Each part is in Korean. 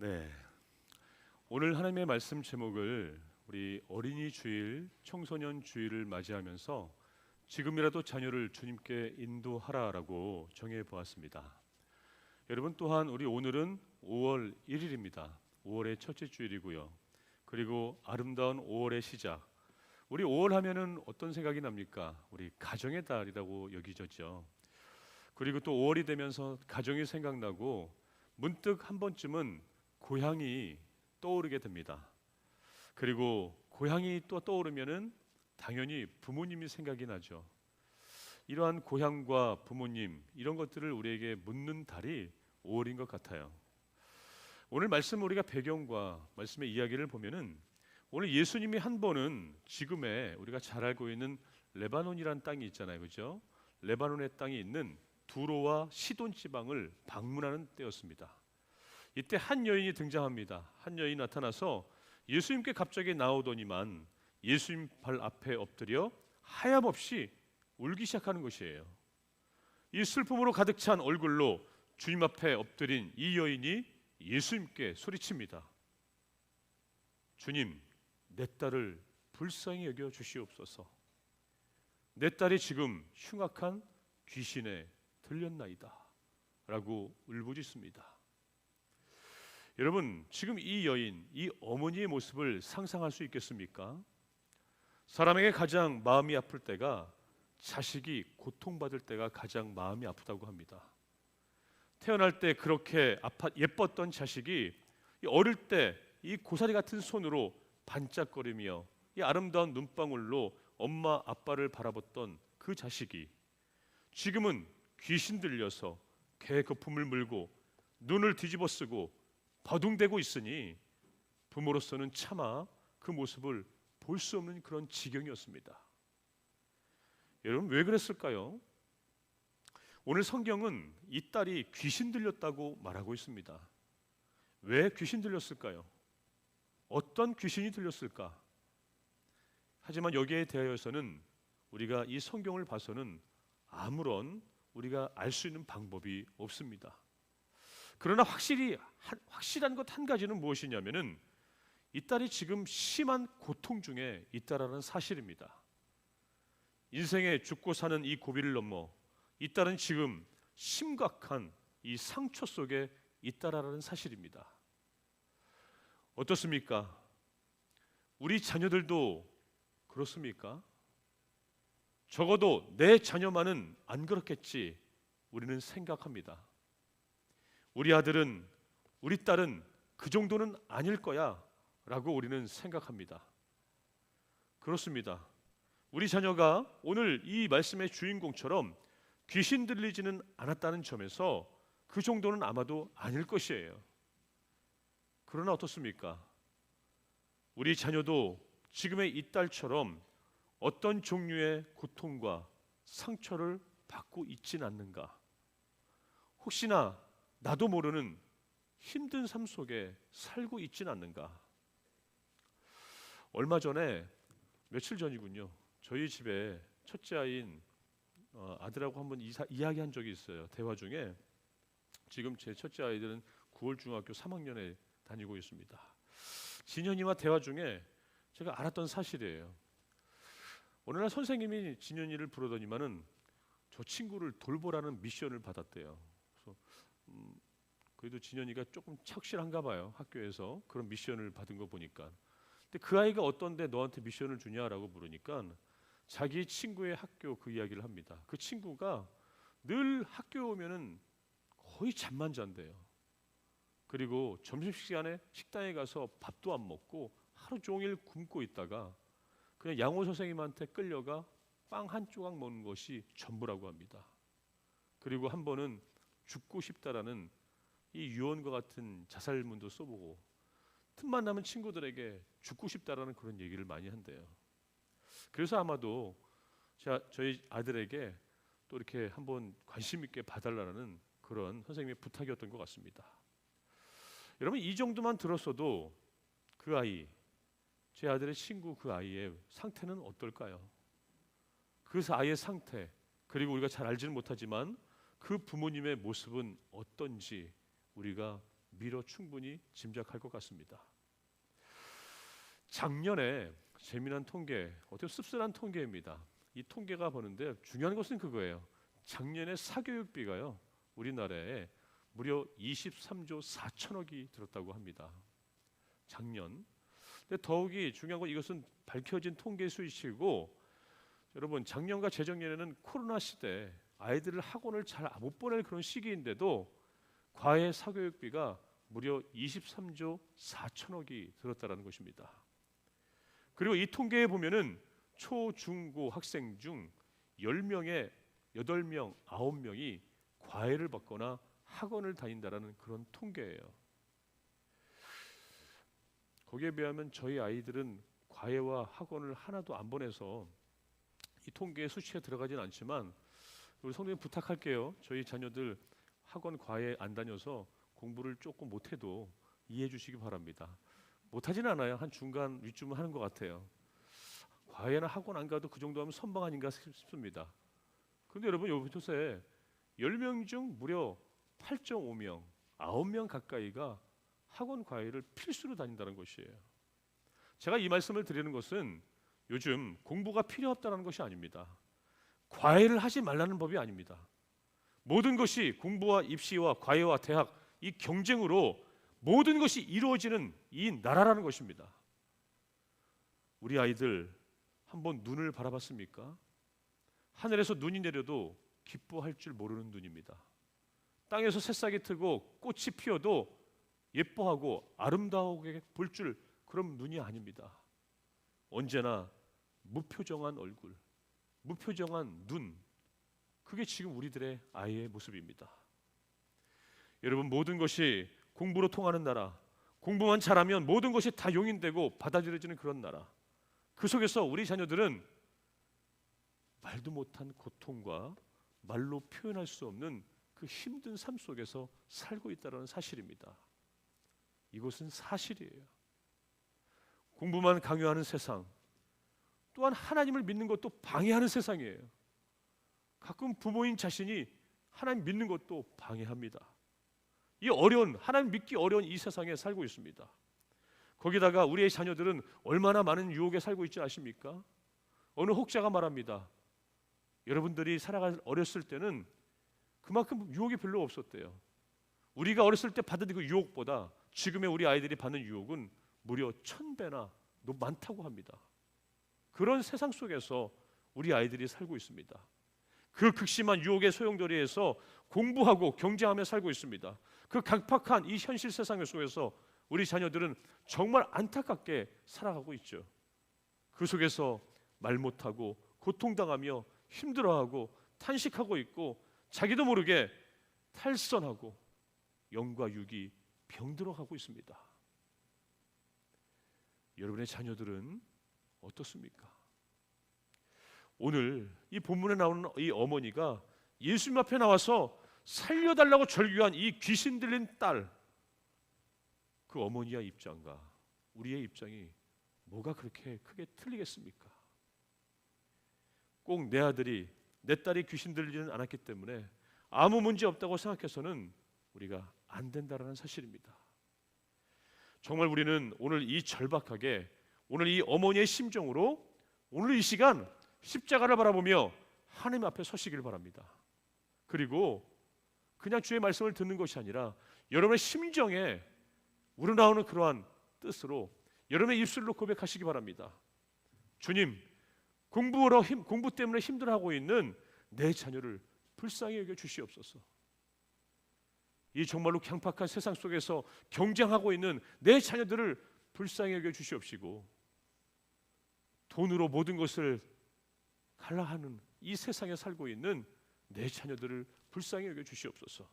네, 오늘 하나님의 말씀 제목을 우리 어린이 주일, 청소년 주일을 맞이하면서 지금이라도 자녀를 주님께 인도하라라고 정해 보았습니다. 여러분 또한 우리 오늘은 5월 1일입니다. 5월의 첫째 주일이고요. 그리고 아름다운 5월의 시작. 우리 5월 하면은 어떤 생각이 납니까? 우리 가정의 달이라고 여기졌죠. 그리고 또 5월이 되면서 가정이 생각나고 문득 한 번쯤은 고향이 떠오르게 됩니다. 그리고 고향이 또 떠오르면은 당연히 부모님이 생각이 나죠. 이러한 고향과 부모님 이런 것들을 우리에게 묻는 달이 5월인 것 같아요. 오늘 말씀 우리가 배경과 말씀의 이야기를 보면은 오늘 예수님이 한 번은 지금의 우리가 잘 알고 있는 레바논이란 땅이 있잖아요, 그렇죠? 레바논의 땅이 있는 두로와 시돈 지방을 방문하는 때였습니다. 이때 한 여인이 등장합니다. 한 여인이 나타나서 예수님께 갑자기 나오더니만 예수님 발 앞에 엎드려 하염없이 울기 시작하는 것이에요. 이 슬픔으로 가득 찬 얼굴로 주님 앞에 엎드린 이 여인이 예수님께 소리칩니다. 주님, 내 딸을 불쌍히 여겨 주시옵소서. 내 딸이 지금 흉악한 귀신에 들렸나이다 라고 울부짖습니다. 여러분, 지금 이 여인, 이 어머니의 모습을 상상할 수 있겠습니까? 사람에게 가장 마음이 아플 때가 자식이 고통받을 때가 가장 마음이 아프다고 합니다. 태어날 때 그렇게 예뻤던 자식이 어릴 때 이 고사리 같은 손으로 반짝거리며 이 아름다운 눈방울로 엄마 아빠를 바라봤던 그 자식이 지금은 귀신 들려서 개 거품을 물고 눈을 뒤집어 쓰고 버둥대고 있으니 부모로서는 차마 그 모습을 볼 수 없는 그런 지경이었습니다. 여러분 왜 그랬을까요? 오늘 성경은 이 딸이 귀신 들렸다고 말하고 있습니다. 왜 귀신 들렸을까요? 어떤 귀신이 들렸을까? 하지만 여기에 대하여서는 우리가 이 성경을 봐서는 아무런 우리가 알 수 있는 방법이 없습니다. 그러나 확실한 것 한 가지는 무엇이냐면은 이 딸이 지금 심한 고통 중에 있다라는 사실입니다. 인생에 죽고 사는 이 고비를 넘어 이 딸은 지금 심각한 이 상처 속에 있다라는 사실입니다. 어떻습니까? 우리 자녀들도 그렇습니까? 적어도 내 자녀만은 안 그렇겠지 우리는 생각합니다. 우리 아들은 우리 딸은 그 정도는 아닐 거야 라고 우리는 생각합니다. 그렇습니다. 우리 자녀가 오늘 이 말씀의 주인공처럼 귀신 들리지는 않았다는 점에서 그 정도는 아마도 아닐 것이에요. 그러나 어떻습니까? 우리 자녀도 지금의 이 딸처럼 어떤 종류의 고통과 상처를 받고 있지는 않는가? 혹시나 나도 모르는 힘든 삶 속에 살고 있지는 않는가? 얼마 전에 며칠 전이군요. 저희 집에 첫째 아이인 아들하고 한번 이야기한 적이 있어요. 대화 중에 지금 제 첫째 아이들은 9월 중학교 3학년에 다니고 있습니다. 진현이와 대화 중에 제가 알았던 사실이에요. 어느 날 선생님이 진현이를 부르더니만은 저 친구를 돌보라는 미션을 받았대요. 그래서 그래도 진현이가 조금 착실한가 봐요. 학교에서 그런 미션을 받은 거 보니까. 근데 그 아이가 어떤데 너한테 미션을 주냐라고 물으니까 자기 친구의 학교 그 이야기를 합니다. 그 친구가 늘 학교 오면은 거의 잠만 잔대요. 그리고 점심시간에 식당에 가서 밥도 안 먹고 하루 종일 굶고 있다가 그냥 양호 선생님한테 끌려가 빵 한 조각 먹는 것이 전부라고 합니다. 그리고 한 번은 죽고 싶다라는 이 유언과 같은 자살문도 써보고 틈만 나면 친구들에게 죽고 싶다라는 그런 얘기를 많이 한대요. 그래서 아마도 저희 아들에게 또 이렇게 한번 관심 있게 봐달라는 그런 선생님의 부탁이었던 것 같습니다. 여러분 이 정도만 들었어도 그 아이, 제 아들의 친구 그 아이의 상태는 어떨까요? 그 아이의 상태, 그리고 우리가 잘 알지는 못하지만 그 부모님의 모습은 어떤지 우리가 미뤄 충분히 짐작할 것 같습니다. 작년에 재미난 통계, 어떻게 씁쓸한 통계입니다. 이 통계가 보는데 중요한 것은 그거예요. 작년에 사교육비가요, 우리나라에 무려 23조 4천억이 들었다고 합니다. 작년. 근데 더욱이 중요한 건 이것은 밝혀진 통계 수치이고, 여러분 작년과 재작년에는 코로나 시대 아이들을 학원을 잘 못 보낼 그런 시기인데도 과외 사교육비가 무려 23조 4천억이 들었다라는 것입니다. 그리고 이 통계에 보면은 초, 중, 고 학생 중 10명에 8명, 9명이 과외를 받거나 학원을 다닌다라는 그런 통계예요. 거기에 비하면 저희 아이들은 과외와 학원을 하나도 안 보내서 이 통계의 수치에 들어가진 않지만, 우리 성도님 부탁할게요. 저희 자녀들 학원 과외 안 다녀서 공부를 조금 못해도 이해해 주시기 바랍니다. 못하진 않아요. 한 중간 위쯤은 하는 것 같아요. 과외나 학원 안 가도 그 정도 하면 선방 아닌가 싶습니다. 그런데 여러분 요새 10명 중 무려 8.5명, 9명 가까이가 학원 과외를 필수로 다닌다는 것이에요. 제가 이 말씀을 드리는 것은 요즘 공부가 필요 없다는 것이 아닙니다. 과외를 하지 말라는 법이 아닙니다. 모든 것이 공부와 입시와 과외와 대학, 이 경쟁으로 모든 것이 이루어지는 이 나라라는 것입니다. 우리 아이들 한번 눈을 바라봤습니까? 하늘에서 눈이 내려도 기뻐할 줄 모르는 눈입니다. 땅에서 새싹이 트고 꽃이 피어도 예뻐하고 아름다우게 볼 줄 그런 눈이 아닙니다. 언제나 무표정한 얼굴, 무표정한 눈, 그게 지금 우리들의 아이의 모습입니다. 여러분, 모든 것이 공부로 통하는 나라, 공부만 잘하면 모든 것이 다 용인되고 받아들여지는 그런 나라, 그 속에서 우리 자녀들은 말도 못한 고통과 말로 표현할 수 없는 그 힘든 삶 속에서 살고 있다는 사실입니다. 이것은 사실이에요. 공부만 강요하는 세상, 또한 하나님을 믿는 것도 방해하는 세상이에요. 가끔 부모인 자신이 하나님 믿는 것도 방해합니다. 이 어려운, 하나님 믿기 어려운 이 세상에 살고 있습니다. 거기다가 우리의 자녀들은 얼마나 많은 유혹에 살고 있지 아십니까? 어느 혹자가 말합니다. 여러분들이 어렸을 때는 그만큼 유혹이 별로 없었대요. 우리가 어렸을 때 받은 그 유혹보다 지금의 우리 아이들이 받는 유혹은 무려 1000배나 많다고 합니다. 그런 세상 속에서 우리 아이들이 살고 있습니다. 그 극심한 유혹의 소용돌이에서 공부하고 경쟁하며 살고 있습니다. 그 각박한 이 현실 세상 속에서 우리 자녀들은 정말 안타깝게 살아가고 있죠. 그 속에서 말 못하고 고통당하며 힘들어하고 탄식하고 있고, 자기도 모르게 탈선하고 영과 육이 병들어가고 있습니다. 여러분의 자녀들은 어떻습니까? 오늘 이 본문에 나오는 이 어머니가 예수님 앞에 나와서 살려달라고 절규한 이 귀신 들린 딸, 그 어머니의 입장과 우리의 입장이 뭐가 그렇게 크게 틀리겠습니까? 꼭 내 아들이, 내 딸이 귀신 들리지는 않았기 때문에 아무 문제 없다고 생각해서는 우리가 안 된다는 사실입니다. 정말 우리는 오늘 이 절박하게, 오늘 이 어머니의 심정으로 오늘 이 시간 십자가를 바라보며 하나님 앞에 서시길 바랍니다. 그리고 그냥 주의 말씀을 듣는 것이 아니라 여러분의 심정에 우러나오는 그러한 뜻으로 여러분의 입술로 고백하시기 바랍니다. 주님, 공부 때문에 힘들어하고 있는 내 자녀를 불쌍히 여겨 주시옵소서. 이 정말로 강팍한 세상 속에서 경쟁하고 있는 내 자녀들을 불쌍히 여겨 주시옵시고, 돈으로 모든 것을 갈라하는 이 세상에 살고 있는 내 자녀들을 불쌍히 여겨 주시옵소서.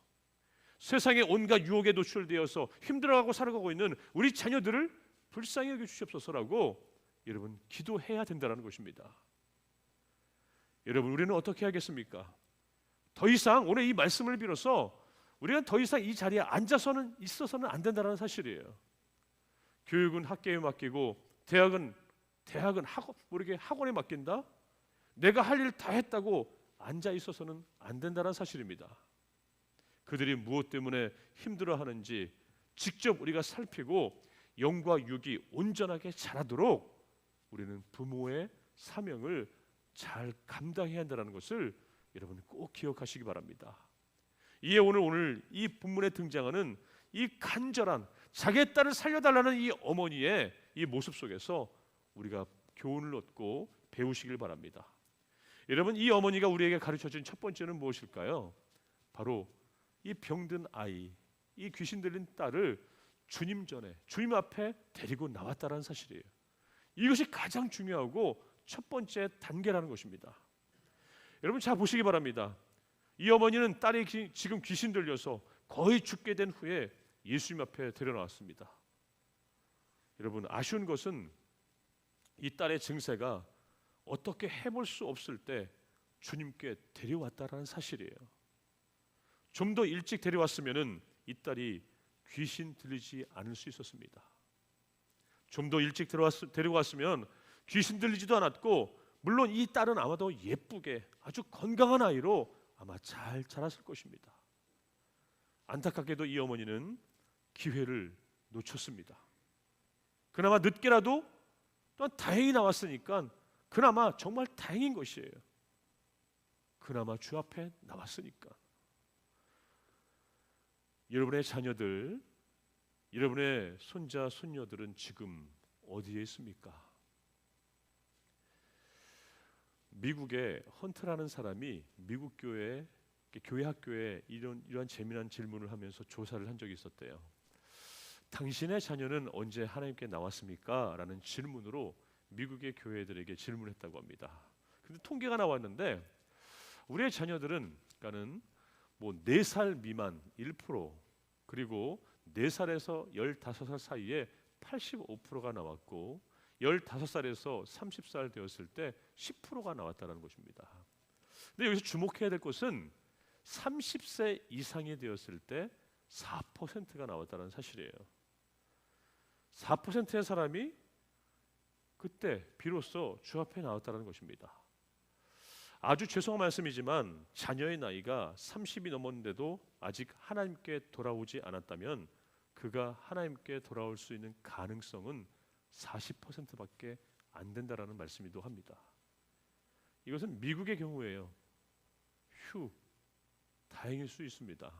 세상의 온갖 유혹에 노출되어서 힘들어하고 살아가고 있는 우리 자녀들을 불쌍히 여겨 주시옵소서라고 여러분 기도해야 된다는 것입니다. 여러분, 우리는 어떻게 하겠습니까? 더 이상 오늘 이 말씀을 빌어서 우리가 더 이상 이 자리에 앉아서는 있어서는 안 된다는 사실이에요. 교육은 학교에 맡기고 대학은 학원에 맡긴다? 내가 할 일 다 했다고 앉아 있어서는 안 된다는 사실입니다. 그들이 무엇 때문에 힘들어하는지 직접 우리가 살피고 영과 육이 온전하게 자라도록 우리는 부모의 사명을 잘 감당해야 한다는 것을 여러분 꼭 기억하시기 바랍니다. 이에 오늘 이 본문에 등장하는 이 간절한 자기의 딸을 살려달라는 이 어머니의 이 모습 속에서 우리가 교훈을 얻고 배우시길 바랍니다. 여러분, 이 어머니가 우리에게 가르쳐준 첫 번째는 무엇일까요? 바로 이 병든 아이, 이 귀신 들린 딸을 주님 전에, 주님 앞에 데리고 나왔다는 사실이에요. 이것이 가장 중요하고 첫 번째 단계라는 것입니다. 여러분 잘 보시기 바랍니다. 이 어머니는 딸이 지금 귀신 들려서 거의 죽게 된 후에 예수님 앞에 데려나왔습니다. 여러분 아쉬운 것은 이 딸의 증세가 어떻게 해볼 수 없을 때 주님께 데려왔다라는 사실이에요. 좀 더 일찍 데려왔으면은 이 딸이 귀신 들리지 않을 수 있었습니다. 좀 더 일찍 데려왔으면 귀신 들리지도 않았고, 물론 이 딸은 아마도 예쁘게 아주 건강한 아이로 아마 잘 자랐을 것입니다. 안타깝게도 이 어머니는 기회를 놓쳤습니다. 그나마 늦게라도 또한 다행히 나왔으니까 그나마 정말 다행인 것이에요. 그나마 주 앞에 나왔으니까. 여러분의 자녀들, 여러분의 손자, 손녀들은 지금 어디에 있습니까? 미국의 헌트라는 사람이 미국 교회 학교에 이러한 재미난 질문을 하면서 조사를 한 적이 있었대요. 당신의 자녀는 언제 하나님께 나왔습니까? 라는 질문으로 미국의 교회들에게 질문했다고 합니다. 근데 통계가 나왔는데 우리의 자녀들은 그러니까는 4살 미만 1%, 그리고 4살에서 15살 사이에 85%가 나왔고 15살에서 30살 되었을 때 10%가 나왔다는 것입니다. 근데 여기서 주목해야 될 것은 30세 이상이 되었을 때 4%가 나왔다는 사실이에요. 4%의 사람이 그때 비로소 주 앞에 나왔다는 것입니다. 아주 죄송한 말씀이지만 자녀의 나이가 30이 넘었는데도 아직 하나님께 돌아오지 않았다면 그가 하나님께 돌아올 수 있는 가능성은 40%밖에 안 된다라는 말씀이기도 합니다. 이것은 미국의 경우예요. 휴, 다행일 수 있습니다.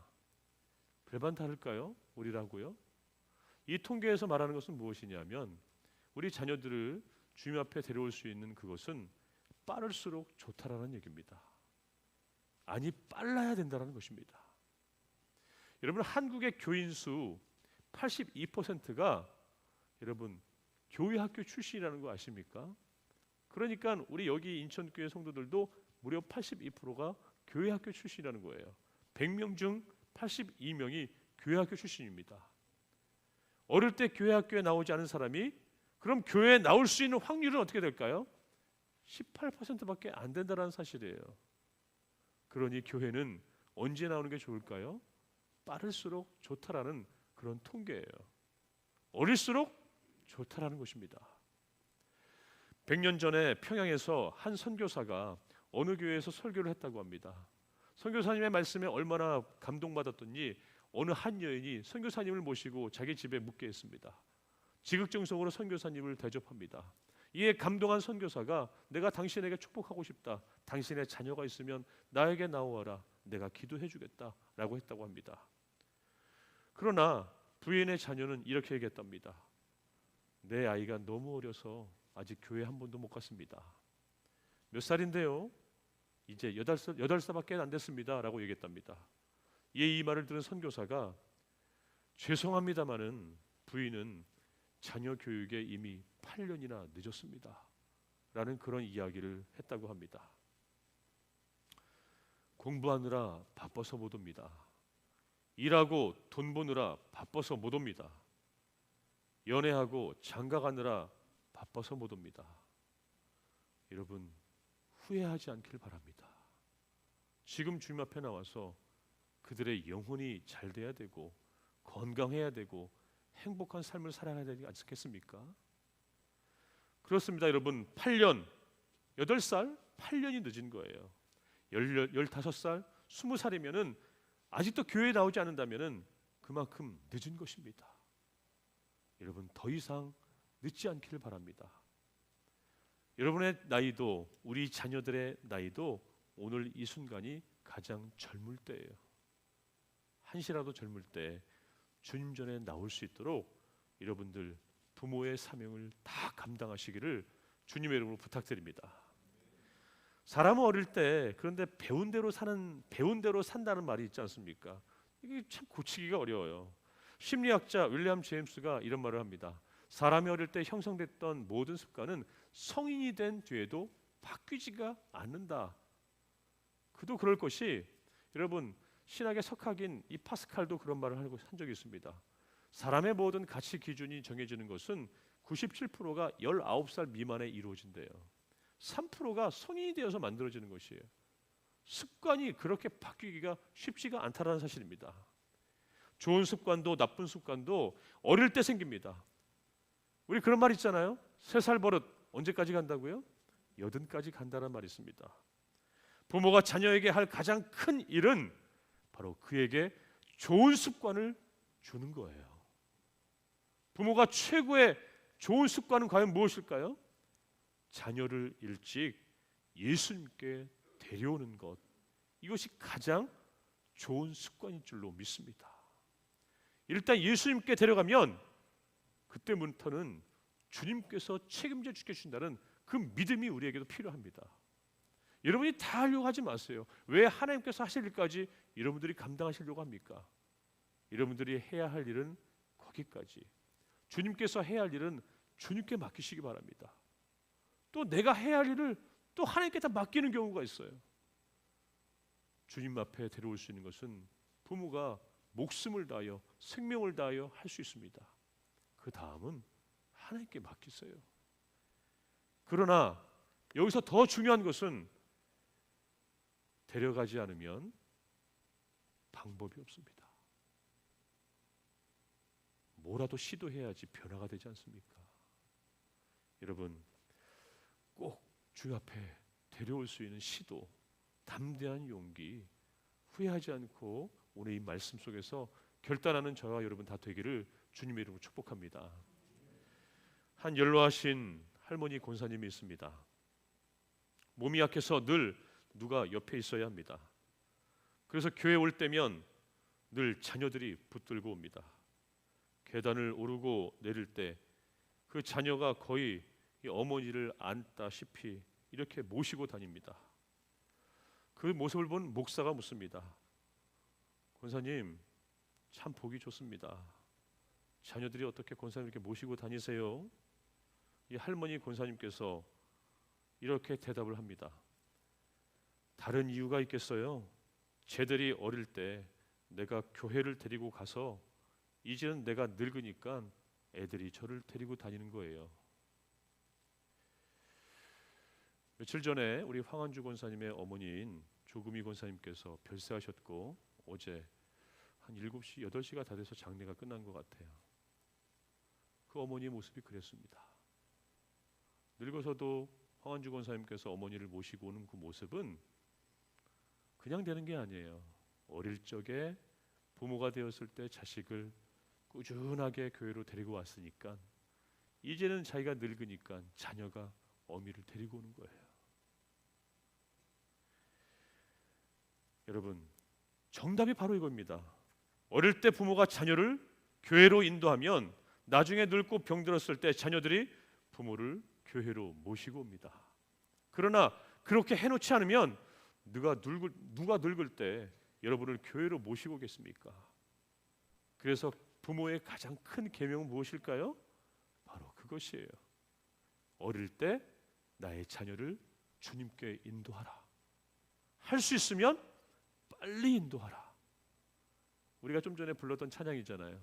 별반 다를까요? 우리라고요? 이 통계에서 말하는 것은 무엇이냐면 우리 자녀들을 주님 앞에 데려올 수 있는 그것은 빠를수록 좋다라는 얘기입니다. 아니, 빨라야 된다는 것입니다. 여러분, 한국의 교인 수 82%가 여러분 교회 학교 출신이라는 거 아십니까? 그러니까 우리 여기 인천교회 성도들도 무려 82%가 교회 학교 출신이라는 거예요. 100명 중 82명이 교회 학교 출신입니다. 어릴 때 교회 학교에 나오지 않은 사람이 그럼 교회에 나올 수 있는 확률은 어떻게 될까요? 18%밖에 안 된다는 사실이에요. 그러니 교회는 언제 나오는 게 좋을까요? 빠를수록 좋다라는 그런 통계예요. 어릴수록 좋다라는 것입니다. 100년 전에 평양에서 한 선교사가 어느 교회에서 설교를 했다고 합니다. 선교사님의 말씀에 얼마나 감동받았더니 어느 한 여인이 선교사님을 모시고 자기 집에 묵게 했습니다. 지극정성으로 선교사님을 대접합니다. 이에 감동한 선교사가 내가 당신에게 축복하고 싶다. 당신의 자녀가 있으면 나에게 나오어라. 내가 기도해 주겠다. 라고 했다고 합니다. 그러나 부인의 자녀는 이렇게 얘기했답니다. 내 아이가 너무 어려서 아직 교회 한 번도 못 갔습니다. 몇 살인데요? 이제 8살밖에 안 됐습니다. 라고 얘기했답니다. 이에 이 말을 들은 선교사가 죄송합니다마는 부인은 자녀 교육에 이미 8년이나 늦었습니다. 라는 그런 이야기를 했다고 합니다. 공부하느라 바빠서 못 옵니다. 일하고 돈 버느라 바빠서 못 옵니다. 연애하고 장가가느라 바빠서 못 옵니다. 여러분 후회하지 않길 바랍니다. 지금 주님 앞에 나와서 그들의 영혼이 잘 돼야 되고 건강해야 되고 행복한 삶을 살아가야 되지 않겠습니까? 그렇습니다. 여러분 8년, 8살, 8년이 늦은 거예요. 15살, 20살이면은 아직도 교회에 나오지 않는다면은 그만큼 늦은 것입니다. 여러분, 더 이상 늦지 않기를 바랍니다. 여러분의 나이도, 우리 자녀들의 나이도 오늘 이 순간이 가장 젊을 때예요. 한시라도 젊을 때 주님 전에 나올 수 있도록 여러분들 부모의 사명을 다 감당하시기를 주님의 이름으로 부탁드립니다. 사람은 어릴 때 그런데 배운 대로 산다는 말이 있지 않습니까? 이게 참 고치기가 어려워요. 심리학자 윌리엄 제임스가 이런 말을 합니다. 사람이 어릴 때 형성됐던 모든 습관은 성인이 된 뒤에도 바뀌지가 않는다. 그도 그럴 것이, 여러분, 신학의 석학인 이 파스칼도 그런 말을 한 적이 있습니다. 사람의 모든 가치 기준이 정해지는 것은 97%가 19살 미만에 이루어진대요. 3%가 성인이 되어서 만들어지는 것이에요. 습관이 그렇게 바뀌기가 쉽지가 않다는 사실입니다. 좋은 습관도 나쁜 습관도 어릴 때 생깁니다. 우리 그런 말 있잖아요. 3살 버릇 언제까지 간다고요? 80까지 간다는 말이 있습니다. 부모가 자녀에게 할 가장 큰 일은 바로 그에게 좋은 습관을 주는 거예요. 부모가 최고의 좋은 습관은 과연 무엇일까요? 자녀를 일찍 예수님께 데려오는 것. 이것이 가장 좋은 습관인 줄로 믿습니다. 일단 예수님께 데려가면 그때부터는 주님께서 책임져 주신다는 그 믿음이 우리에게도 필요합니다. 여러분이 다 하려고 하지 마세요. 왜 하나님께서 하실 일까지 여러분들이 감당하시려고 합니까? 여러분들이 해야 할 일은 거기까지. 주님께서 해야 할 일은 주님께 맡기시기 바랍니다. 또 내가 해야 할 일을 또 하나님께 다 맡기는 경우가 있어요. 주님 앞에 데려올 수 있는 것은 부모가 목숨을 다하여 생명을 다하여 할 수 있습니다. 그 다음은 하나님께 맡기세요. 그러나 여기서 더 중요한 것은 데려가지 않으면 방법이 없습니다. 뭐라도 시도해야지 변화가 되지 않습니까? 여러분, 꼭 주 앞에 데려올 수 있는 시도, 담대한 용기, 후회하지 않고 오늘 이 말씀 속에서 결단하는 저와 여러분 다 되기를 주님의 이름으로 축복합니다. 한 연로하신 할머니 권사님이 있습니다. 몸이 약해서 늘 누가 옆에 있어야 합니다. 그래서 교회 올 때면 늘 자녀들이 붙들고 옵니다. 계단을 오르고 내릴 때 그 자녀가 거의 이 어머니를 안다시피 이렇게 모시고 다닙니다. 그 모습을 본 목사가 묻습니다. 권사님, 참 보기 좋습니다. 자녀들이 어떻게 권사님 이렇게 모시고 다니세요? 이 할머니 권사님께서 이렇게 대답을 합니다. 다른 이유가 있겠어요? 쟤들이 어릴 때 내가 교회를 데리고 가서 이제는 내가 늙으니까 애들이 저를 데리고 다니는 거예요. 며칠 전에 우리 황한주 권사님의 어머니인 조금이 권사님께서 별세하셨고 어제 한 7시, 8시가 다 돼서 장례가 끝난 것 같아요. 그 어머니의 모습이 그랬습니다. 늙어서도 황한주 권사님께서 어머니를 모시고 오는 그 모습은 그냥 되는 게 아니에요. 어릴 적에 부모가 되었을 때 자식을 꾸준하게 교회로 데리고 왔으니까 이제는 자기가 늙으니까 자녀가 어미를 데리고 오는 거예요. 여러분, 정답이 바로 이겁니다. 어릴 때 부모가 자녀를 교회로 인도하면 나중에 늙고 병들었을 때 자녀들이 부모를 교회로 모시고 옵니다. 그러나 그렇게 해놓지 않으면 누가 늙을 때 여러분을 교회로 모시고 오겠습니까? 그래서 부모의 가장 큰 계명은 무엇일까요? 바로 그것이에요. 어릴 때 나의 자녀를 주님께 인도하라. 할 수 있으면 빨리 인도하라. 우리가 좀 전에 불렀던 찬양이잖아요.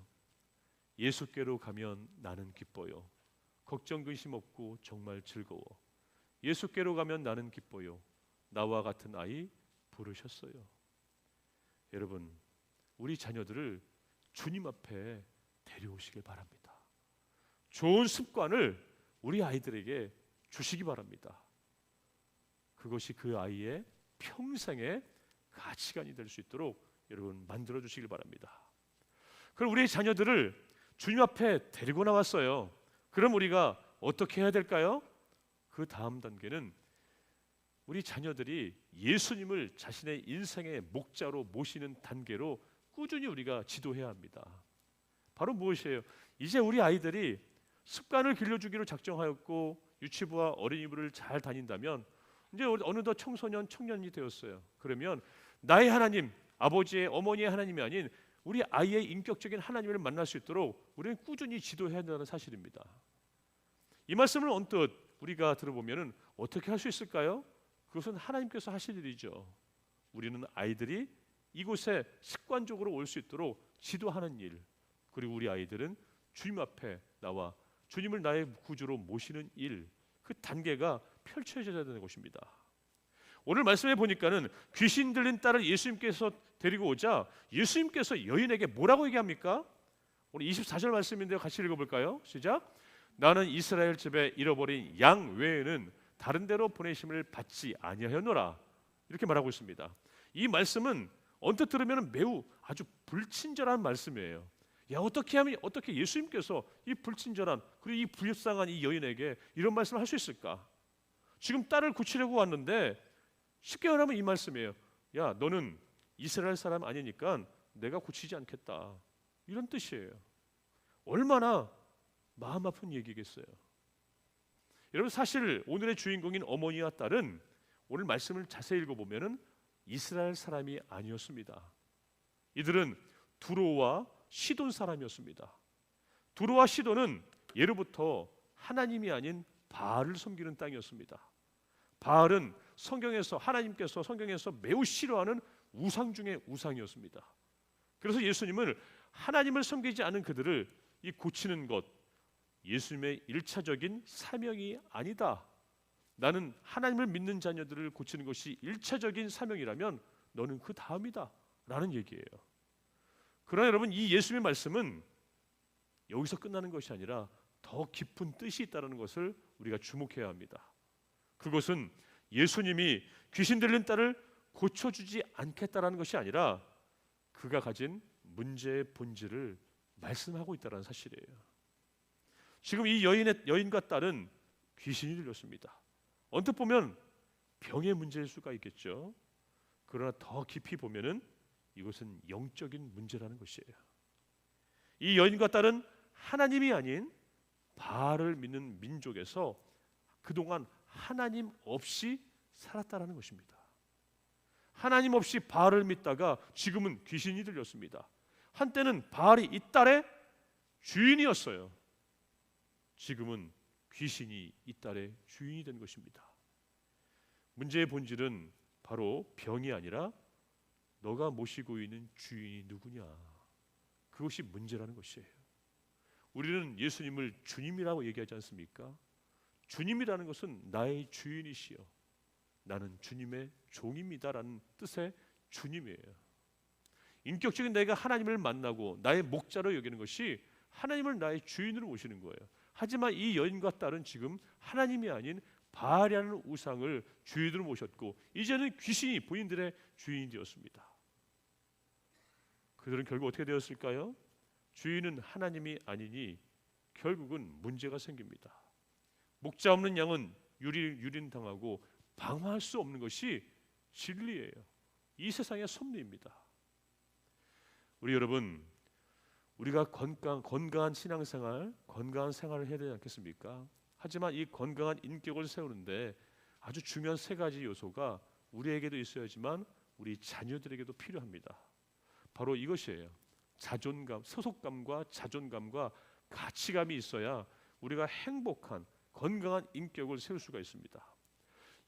예수께로 가면 나는 기뻐요. 걱정 근심 없고 정말 즐거워. 예수께로 가면 나는 기뻐요. 나와 같은 아이 부르셨어요. 여러분, 우리 자녀들을 주님 앞에 데려오시길 바랍니다. 좋은 습관을 우리 아이들에게 주시기 바랍니다. 그것이 그 아이의 평생의 가치관이 될 수 있도록 여러분 만들어 주시길 바랍니다. 그럼 우리의 자녀들을 주님 앞에 데리고 나왔어요. 그럼 우리가 어떻게 해야 될까요? 그 다음 단계는 우리 자녀들이 예수님을 자신의 인생의 목자로 모시는 단계로 꾸준히 우리가 지도해야 합니다. 바로 무엇이에요? 이제 우리 아이들이 습관을 길러주기로 작정하였고 유치부와 어린이부를 잘 다닌다면 이제 어느덧 청소년, 청년이 되었어요. 그러면 나의 하나님, 아버지의, 어머니의 하나님이 아닌 우리 아이의 인격적인 하나님을 만날 수 있도록 우리는 꾸준히 지도해야 한다는 사실입니다. 이 말씀을 언뜻 우리가 들어보면 어떻게 할 수 있을까요? 그것은 하나님께서 하실 일이죠. 우리는 아이들이 이곳에 습관적으로 올 수 있도록 지도하는 일, 그리고 우리 아이들은 주님 앞에 나와 주님을 나의 구주로 모시는 일, 그 단계가 펼쳐져야 되는 것입니다. 오늘 말씀해 보니까는 귀신 들린 딸을 예수님께서 데리고 오자 예수님께서 여인에게 뭐라고 얘기합니까? 오늘 24절 말씀인데요. 같이 읽어볼까요? 시작. 나는 이스라엘 집에 잃어버린 양 외에는 다른 데로 보내심을 받지 아니하였노라. 이렇게 말하고 있습니다. 이 말씀은 언뜻 들으면 매우 아주 불친절한 말씀이에요. 야, 어떻게 하면 어떻게 예수님께서 이 불친절한 그리고 이 불쌍한 이 여인에게 이런 말씀을 할 수 있을까? 지금 딸을 고치려고 왔는데 쉽게 말하면 이 말씀이에요. 야, 너는 이스라엘 사람 아니니까 내가 고치지 않겠다. 이런 뜻이에요. 얼마나 마음 아픈 얘기겠어요. 여러분, 사실 오늘의 주인공인 어머니와 딸은 오늘 말씀을 자세히 읽어보면 이스라엘 사람이 아니었습니다. 이들은 두로와 시돈 사람이었습니다. 두로와 시돈은 예로부터 하나님이 아닌 바알을 섬기는 땅이었습니다. 바알은 하나님께서 성경에서 매우 싫어하는 우상 중의 우상이었습니다. 그래서 예수님은 하나님을 섬기지 않은 그들을 이 고치는 것, 예수님의 1차적인 사명이 아니다. 나는 하나님을 믿는 자녀들을 고치는 것이 1차적인 사명이라면 너는 그 다음이다 라는 얘기예요. 그러나 여러분, 이 예수님의 말씀은 여기서 끝나는 것이 아니라 더 깊은 뜻이 있다는 것을 우리가 주목해야 합니다. 그것은 예수님이 귀신 들린 딸을 고쳐주지 않겠다라는 것이 아니라 그가 가진 문제의 본질을 말씀하고 있다는 사실이에요. 지금 이 여인과 딸은 귀신이 들렸습니다. 언뜻 보면 병의 문제일 수가 있겠죠. 그러나 더 깊이 보면은 이것은 영적인 문제라는 것이에요. 이 여인과 딸은 하나님이 아닌 바알을 믿는 민족에서 그동안 하나님 없이 살았다라는 것입니다. 하나님 없이 바알을 믿다가 지금은 귀신이 들렸습니다. 한때는 바알이 이 딸의 주인이었어요. 지금은 귀신이 이 딸의 주인이 된 것입니다. 문제의 본질은 바로 병이 아니라 너가 모시고 있는 주인이 누구냐, 그것이 문제라는 것이에요. 우리는 예수님을 주님이라고 얘기하지 않습니까? 주님이라는 것은 나의 주인이시여 나는 주님의 종입니다라는 뜻의 주님이에요. 인격적인 내가 하나님을 만나고 나의 목자로 여기는 것이 하나님을 나의 주인으로 모시는 거예요. 하지만 이 여인과 딸은 지금 하나님이 아닌 바알이라는 우상을 주인으로 모셨고 이제는 귀신이 본인들의 주인이 되었습니다. 그들은 결국 어떻게 되었을까요? 주인은 하나님이 아니니 결국은 문제가 생깁니다. 목자 없는 양은 유린당하고 방어할 수 없는 것이 진리예요. 이 세상의 섭리입니다. 우리 여러분, 우리가 건강한 신앙생활, 건강한 생활을 해야 되지 않겠습니까? 하지만 이 건강한 인격을 세우는데 아주 중요한 세 가지 요소가 우리에게도 있어야지만 우리 자녀들에게도 필요합니다. 바로 이것이에요. 자존감, 소속감과 자존감과 가치감이 있어야 우리가 행복한 건강한 인격을 세울 수가 있습니다.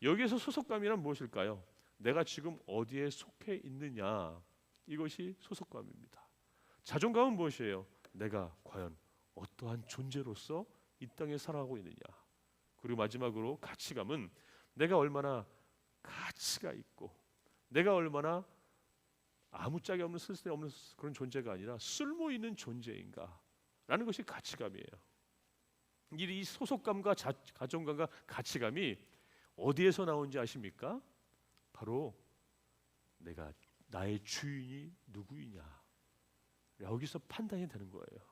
여기에서 소속감이란 무엇일까요? 내가 지금 어디에 속해 있느냐, 이것이 소속감입니다. 자존감은 무엇이에요? 내가 과연 어떠한 존재로서 이 땅에 살아가고 있느냐. 그리고 마지막으로 가치감은 내가 얼마나 가치가 있고 내가 얼마나 아무짝에 없는 쓸데없는 그런 존재가 아니라 쓸모 있는 존재인가 라는 것이 가치감이에요. 이 소속감과 가정감과 가치감이 어디에서 나오는지 아십니까? 바로 내가 나의 주인이 누구이냐 여기서 판단이 되는 거예요.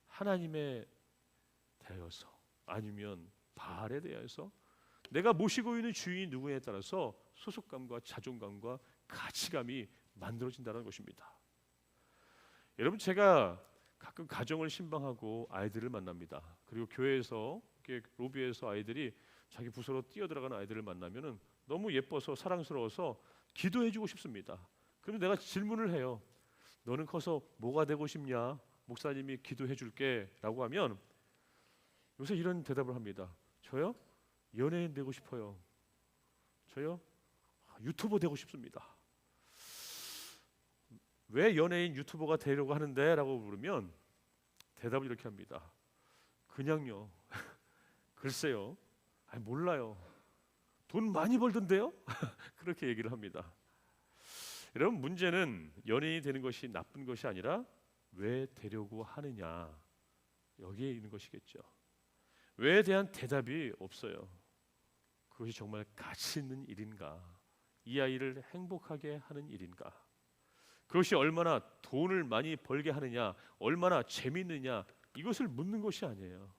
하나님에 대해서 아니면 바알에 대해서 내가 모시고 있는 주인이 누구에 따라서 소속감과 자존감과 가치감이 만들어진다는 것입니다. 여러분, 제가 가끔 가정을 신방하고 아이들을 만납니다. 그리고 교회에서 로비에서 아이들이 자기 부서로 뛰어들어가는 아이들을 만나면은 너무 예뻐서 사랑스러워서 기도해주고 싶습니다. 그럼 내가 질문을 해요. 너는 커서 뭐가 되고 싶냐? 목사님이 기도해줄게라고 하면 요새 이런 대답을 합니다. 저요? 연예인 되고 싶어요. 저요? 유튜버 되고 싶습니다. 왜 연예인 유튜버가 되려고 하는데? 라고 물으면 대답을 이렇게 합니다. 그냥요. 글쎄요. 몰라요. 돈 많이 벌던데요? 그렇게 얘기를 합니다. 여러분, 문제는 연예인이 되는 것이 나쁜 것이 아니라 왜 되려고 하느냐, 여기에 있는 것이겠죠. 왜에 대한 대답이 없어요. 그것이 정말 가치 있는 일인가? 이 아이를 행복하게 하는 일인가? 그것이 얼마나 돈을 많이 벌게 하느냐, 얼마나 재미있느냐, 이것을 묻는 것이 아니에요.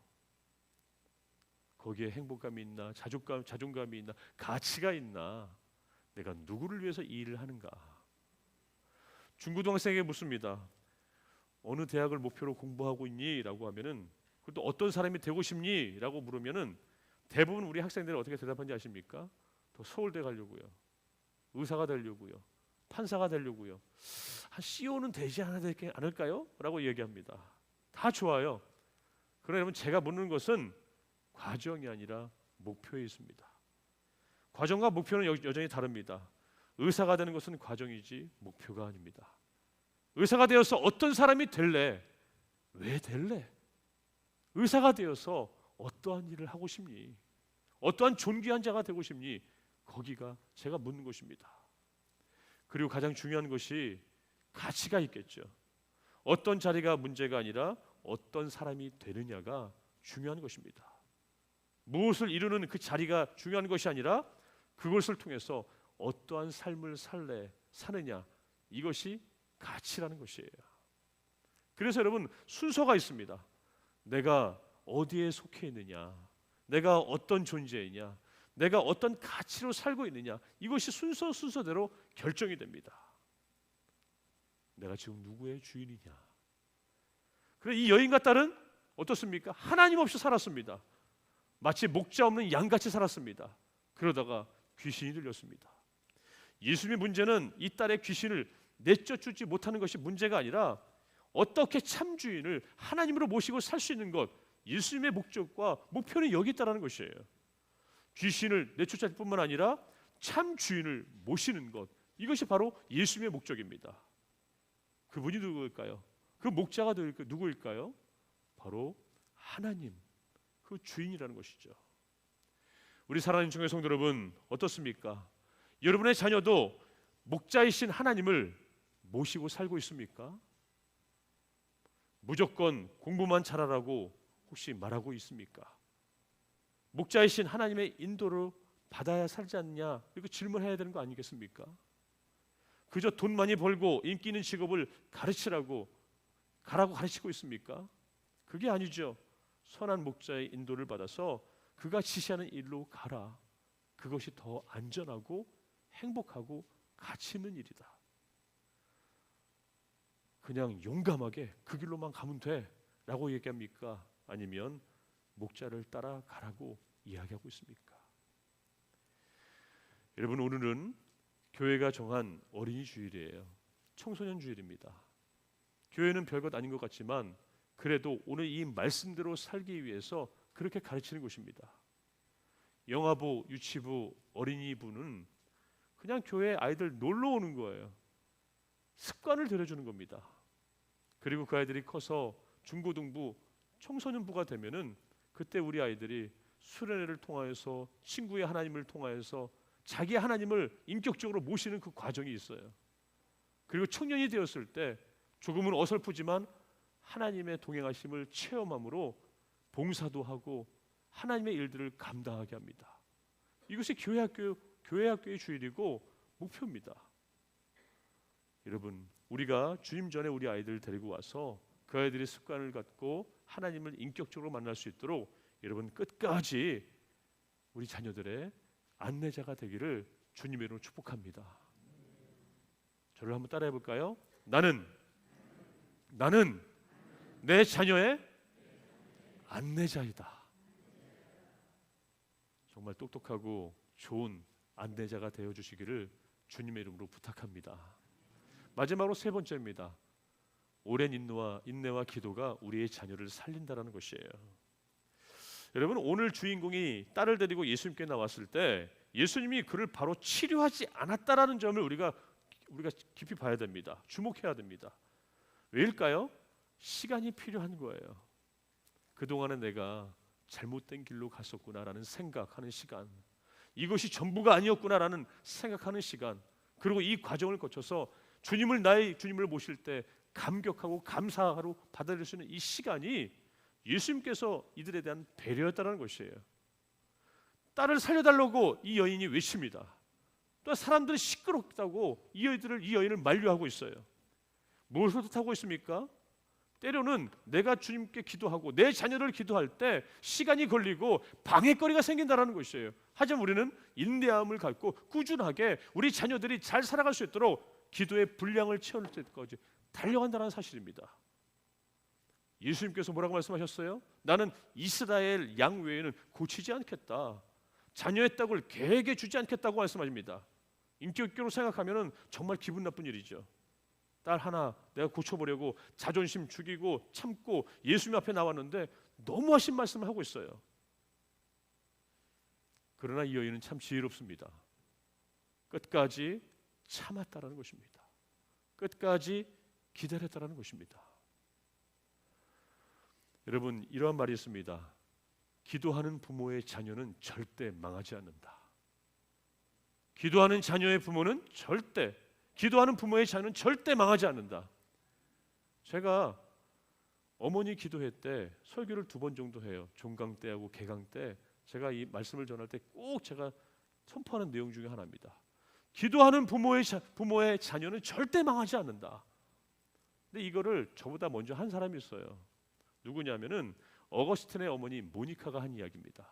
거기에 행복감이 있나, 자존감이 있나, 가치가 있나, 내가 누구를 위해서 이 일을 하는가? 중고등학생에게 묻습니다. 어느 대학을 목표로 공부하고 있니? 라고 하면은, 그것도 어떤 사람이 되고 싶니? 라고 물으면은 대부분 우리 학생들은 어떻게 대답하는지 아십니까? 더 서울대 가려고요. 의사가 되려고요. 판사가 되려고요. 한 CEO는 되지 않을까요? 라고 얘기합니다. 다 좋아요. 그러나 여러분, 제가 묻는 것은 과정이 아니라 목표에 있습니다. 과정과 목표는 여전히 다릅니다. 의사가 되는 것은 과정이지 목표가 아닙니다. 의사가 되어서 어떤 사람이 될래? 왜 될래? 의사가 되어서 어떠한 일을 하고 싶니? 어떠한 존귀한 자가 되고 싶니? 거기가 제가 묻는 것입니다. 그리고 가장 중요한 것이 가치가 있겠죠. 어떤 자리가 문제가 아니라 어떤 사람이 되느냐가 중요한 것입니다. 무엇을 이루는 그 자리가 중요한 것이 아니라 그것을 통해서 어떠한 삶을 사느냐, 이것이 가치라는 것이에요. 그래서 여러분, 순서가 있습니다. 내가 어디에 속해 있느냐, 내가 어떤 존재이냐, 내가 어떤 가치로 살고 있느냐, 이것이 순서대로 결정이 됩니다. 내가 지금 누구의 주인이냐. 그래, 이 여인과 딸은 어떻습니까? 하나님 없이 살았습니다. 마치 목자 없는 양같이 살았습니다. 그러다가 귀신이 들렸습니다. 예수님의 문제는 이 딸의 귀신을 내쫓지 못하는 것이 문제가 아니라 어떻게 참 주인을 하나님으로 모시고 살 수 있는 것, 예수님의 목적과 목표는 여기 있다는 것이에요. 귀신을 내쫓을 뿐만 아니라 참 주인을 모시는 것, 이것이 바로 예수님의 목적입니다. 그분이 누구일까요? 그 목자가 누구일까요? 바로 하나님, 그 주인이라는 것이죠. 우리 사랑하는 중의 성도 여러분, 어떻습니까? 여러분의 자녀도 목자이신 하나님을 모시고 살고 있습니까? 무조건 공부만 잘하라고 혹시 말하고 있습니까? 목자이신 하나님의 인도를 받아야 살지 않냐, 이렇게 질문해야 되는 거 아니겠습니까? 그저 돈 많이 벌고 인기 있는 직업을 가라고 가르치고 있습니까? 그게 아니죠. 선한 목자의 인도를 받아서 그가 지시하는 일로 가라. 그것이 더 안전하고 행복하고 가치 있는 일이다. 그냥 용감하게 그 길로만 가면 돼 라고 얘기합니까? 아니면 목자를 따라가라고 이야기하고 있습니까? 여러분, 오늘은 교회가 정한 어린이 주일이에요. 청소년 주일입니다. 교회는 별것 아닌 것 같지만 그래도 오늘 이 말씀대로 살기 위해서 그렇게 가르치는 것입니다. 영아부, 유치부, 어린이부는 그냥 교회에 아이들 놀러 오는 거예요. 습관을 들여주는 겁니다. 그리고 그 아이들이 커서 중고등부, 청소년부가 되면은 그때 우리 아이들이 수련회를 통하여서 친구의 하나님을 통하여서 자기 하나님을 인격적으로 모시는 그 과정이 있어요. 그리고 청년이 되었을 때 조금은 어설프지만 하나님의 동행하심을 체험함으로 봉사도 하고 하나님의 일들을 감당하게 합니다. 이것이 교회 학교의 주일이고 목표입니다. 여러분, 우리가 주님 전에 우리 아이들을 데리고 와서 그 아이들의 습관을 갖고 하나님을 인격적으로 만날 수 있도록 여러분 끝까지 우리 자녀들의 안내자가 되기를 주님의 이름으로 축복합니다. 저를 한번 따라해 볼까요? 나는 내 자녀의 안내자이다. 정말 똑똑하고 좋은 안내자가 되어 주시기를 주님의 이름으로 부탁합니다. 마지막으로 세 번째입니다. 오랜 인내와 기도가 우리의 자녀를 살린다라는 것이에요. 여러분, 오늘 주인공이 딸을 데리고 예수님께 나왔을 때 예수님이 그를 바로 치료하지 않았다라는 점을 우리가 깊이 봐야 됩니다. 주목해야 됩니다. 왜일까요? 시간이 필요한 거예요. 그동안에 내가 잘못된 길로 갔었구나라는 생각하는 시간, 이것이 전부가 아니었구나라는 생각하는 시간, 그리고 이 과정을 거쳐서 나의 주님을 모실 때 감격하고 감사하고 받아들일 수 있는 이 시간이 예수님께서 이들에 대한 배려였다는 것이에요. 딸을 살려달라고 이 여인이 외칩니다. 또 사람들이 시끄럽다고 이 여인을 만류하고 있어요. 뭘 소득하고 있습니까? 때로는 내가 주님께 기도하고 내 자녀를 기도할 때 시간이 걸리고 방해거리가 생긴다는 것이에요. 하지만 우리는 인내함을 갖고 꾸준하게 우리 자녀들이 잘 살아갈 수 있도록 기도의 분량을 채울 때까지 달려간다는 사실입니다. 예수님께서 뭐라고 말씀하셨어요? 나는 이스라엘 양 외에는 고치지 않겠다. 자녀의 떡을 개에게 주지 않겠다고 말씀하십니다. 인격적으로 생각하면 정말 기분 나쁜 일이죠. 딸 하나 내가 고쳐보려고 자존심 죽이고 참고 예수님 앞에 나왔는데 너무하신 말씀을 하고 있어요. 그러나 이 여인은 참 지혜롭습니다. 끝까지 참았다라는 것입니다. 끝까지 기다렸다라는 것입니다. 여러분, 이러한 말이 있습니다. 기도하는 부모의 자녀는 절대 망하지 않는다. 기도하는 부모의 자녀는 절대 망하지 않는다. 제가 어머니 기도회 때 설교를 2번 정도 해요. 종강 때하고 개강 때 제가 이 말씀을 전할 때 꼭 제가 선포하는 내용 중에 하나입니다. 기도하는 부모의 자녀는 절대 망하지 않는다. 근데 이거를 저보다 먼저 한 사람이 있어요. 누구냐면은 어거스틴의 어머니 모니카가 한 이야기입니다.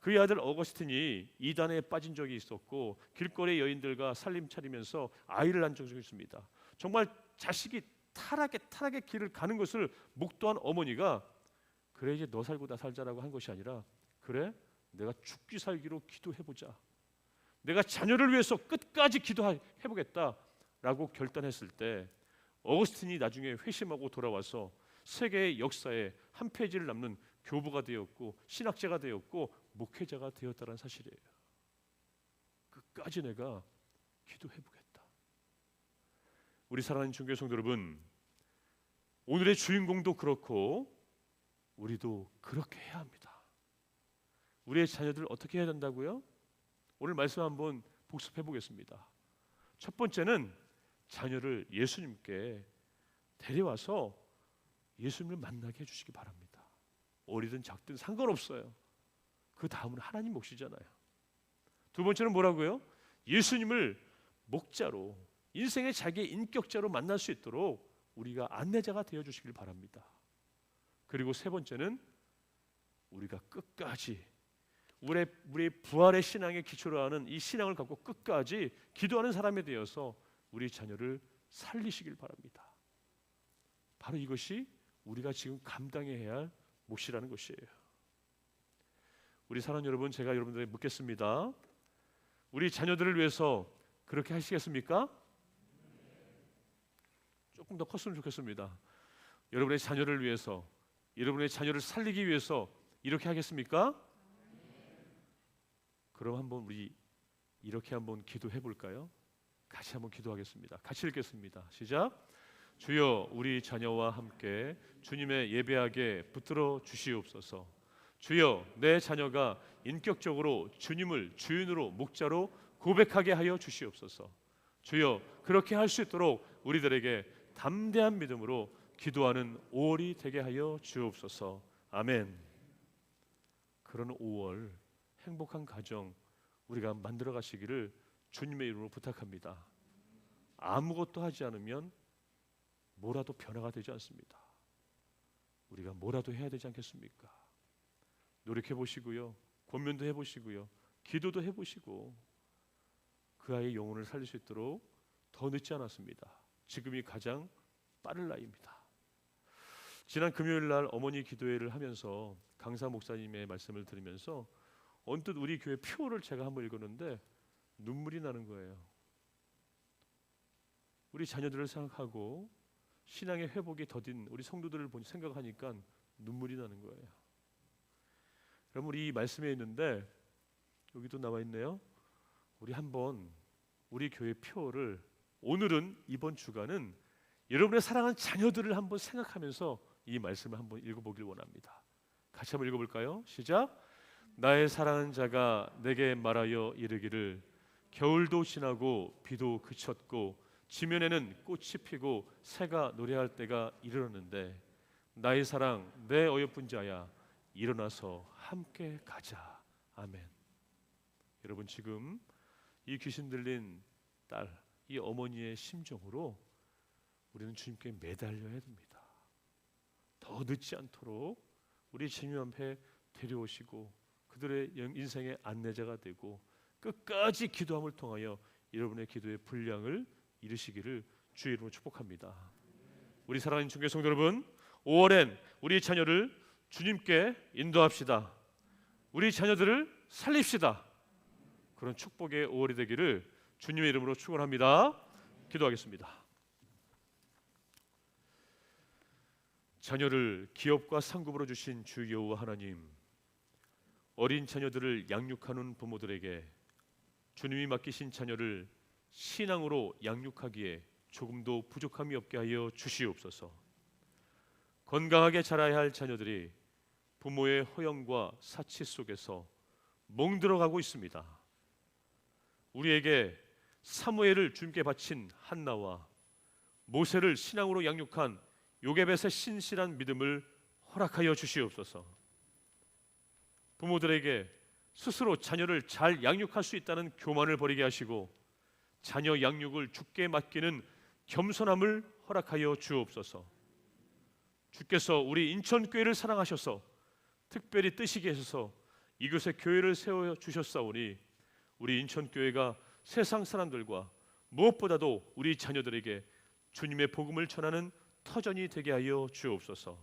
그의 아들 어거스틴이 이단에 빠진 적이 있었고 길거리 여인들과 살림 차리면서 아이를 낳은 적이 있습니다. 정말 자식이 타락의 길을 가는 것을 목도한 어머니가 그래 이제 너 살고 나 살자라고 한 것이 아니라 그래 내가 죽기 살기로 기도해보자. 내가 자녀를 위해서 끝까지 기도해보겠다라고 결단했을 때 어거스틴이 나중에 회심하고 돌아와서 세계의 역사에 한 페이지를 남는 교부가 되었고 신학자가 되었고 목회자가 되었다는 사실이에요. 끝까지 내가 기도해보겠다. 우리 사랑하는 중교회 성도 여러분, 오늘의 주인공도 그렇고 우리도 그렇게 해야 합니다. 우리의 자녀들 어떻게 해야 된다고요? 오늘 말씀 한번 복습해 보겠습니다. 첫 번째는 자녀를 예수님께 데려와서 예수님을 만나게 해주시기 바랍니다. 어리든 작든 상관없어요. 그 다음은 하나님 몫이잖아요. 두 번째는 뭐라고요? 예수님을 목자로 인생의 자기의 인격자로 만날 수 있도록 우리가 안내자가 되어주시길 바랍니다. 그리고 세 번째는 우리가 끝까지 우리의 부활의 신앙에 기초로 하는 이 신앙을 갖고 끝까지 기도하는 사람이 되어서 우리 자녀를 살리시길 바랍니다. 바로 이것이 우리가 지금 감당해야 할 몫이라는 것이에요. 우리 사랑하는 여러분, 제가 여러분들에게 묻겠습니다. 우리 자녀들을 위해서 그렇게 하시겠습니까? 조금 더 컸으면 좋겠습니다. 여러분의 자녀를 위해서, 여러분의 자녀를 살리기 위해서 이렇게 하겠습니까? 그럼 한번 우리 이렇게 한번 기도해 볼까요? 같이 한번 기도하겠습니다. 같이 읽겠습니다. 시작. 주여, 우리 자녀와 함께 주님의 예배하게 붙들어 주시옵소서. 주여, 내 자녀가 인격적으로 주님을 주인으로 목자로 고백하게 하여 주시옵소서. 주여, 그렇게 할 수 있도록 우리들에게 담대한 믿음으로 기도하는 5월이 되게 하여 주옵소서. 아멘. 그런 5월 행복한 가정 우리가 만들어 가시기를 주님의 이름으로 부탁합니다. 아무것도 하지 않으면 뭐라도 변화가 되지 않습니다. 우리가 뭐라도 해야 되지 않겠습니까? 노력해 보시고요, 권면도 해 보시고요, 기도도 해 보시고 그 아이의 영혼을 살릴 수 있도록 더 늦지 않았습니다. 지금이 가장 빠른 나이입니다. 지난 금요일 날 어머니 기도회를 하면서 강사 목사님의 말씀을 들으면서 언뜻 우리 교회 표를 제가 한번 읽었는데 눈물이 나는 거예요. 우리 자녀들을 생각하고 신앙의 회복이 더딘 우리 성도들을 생각하니까 눈물이 나는 거예요. 그럼 우리 이 말씀에 있는데 여기도 나와 있네요. 우리 한번 우리 교회 표를 오늘은 이번 주간은 여러분의 사랑하는 자녀들을 한번 생각하면서 이 말씀을 한번 읽어보길 원합니다. 같이 한번 읽어볼까요? 시작. 나의 사랑하는 자가 내게 말하여 이르기를 겨울도 지나고 비도 그쳤고 지면에는 꽃이 피고 새가 노래할 때가 이르렀는데 나의 사랑 내 어여쁜 자야 일어나서 함께 가자. 아멘. 여러분 지금 이 귀신 들린 딸, 이 어머니의 심정으로 우리는 주님께 매달려야 됩니다. 더 늦지 않도록 우리 주님 앞에 데려오시고 그들의 인생의 안내자가 되고 끝까지 기도함을 통하여 여러분의 기도의 분량을 이루시기를 주의 이름으로 축복합니다. 우리 사랑하는 중개 성도 여러분, 5월엔 우리 자녀를 주님께 인도합시다. 우리 자녀들을 살립시다. 그런 축복의 5월이 되기를 주님의 이름으로 축원합니다. 기도하겠습니다. 자녀를 기업과 상급으로 주신 주 여호와 하나님, 어린 자녀들을 양육하는 부모들에게 주님이 맡기신 자녀를 신앙으로 양육하기에 조금도 부족함이 없게 하여 주시옵소서. 건강하게 자라야 할 자녀들이 부모의 허영과 사치 속에서 멍들어가고 있습니다. 우리에게 사무엘을 주님께 바친 한나와 모세를 신앙으로 양육한 요게벳의 신실한 믿음을 허락하여 주시옵소서. 부모들에게 스스로 자녀를 잘 양육할 수 있다는 교만을 버리게 하시고 자녀 양육을 주께 맡기는 겸손함을 허락하여 주옵소서. 주께서 우리 인천교회를 사랑하셔서 특별히 뜻이게 하셔서 이곳에 교회를 세워주셨사오니 우리 인천교회가 세상 사람들과 무엇보다도 우리 자녀들에게 주님의 복음을 전하는 터전이 되게 하여 주옵소서.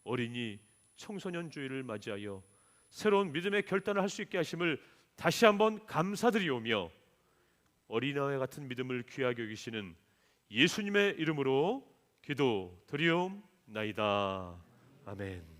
어린이 청소년 주일을 맞이하여 새로운 믿음의 결단을 할 수 있게 하심을 다시 한번 감사드리오며 어린아이 같은 믿음을 귀하게 여기시는 예수님의 이름으로 기도드리옵나이다. 아멘.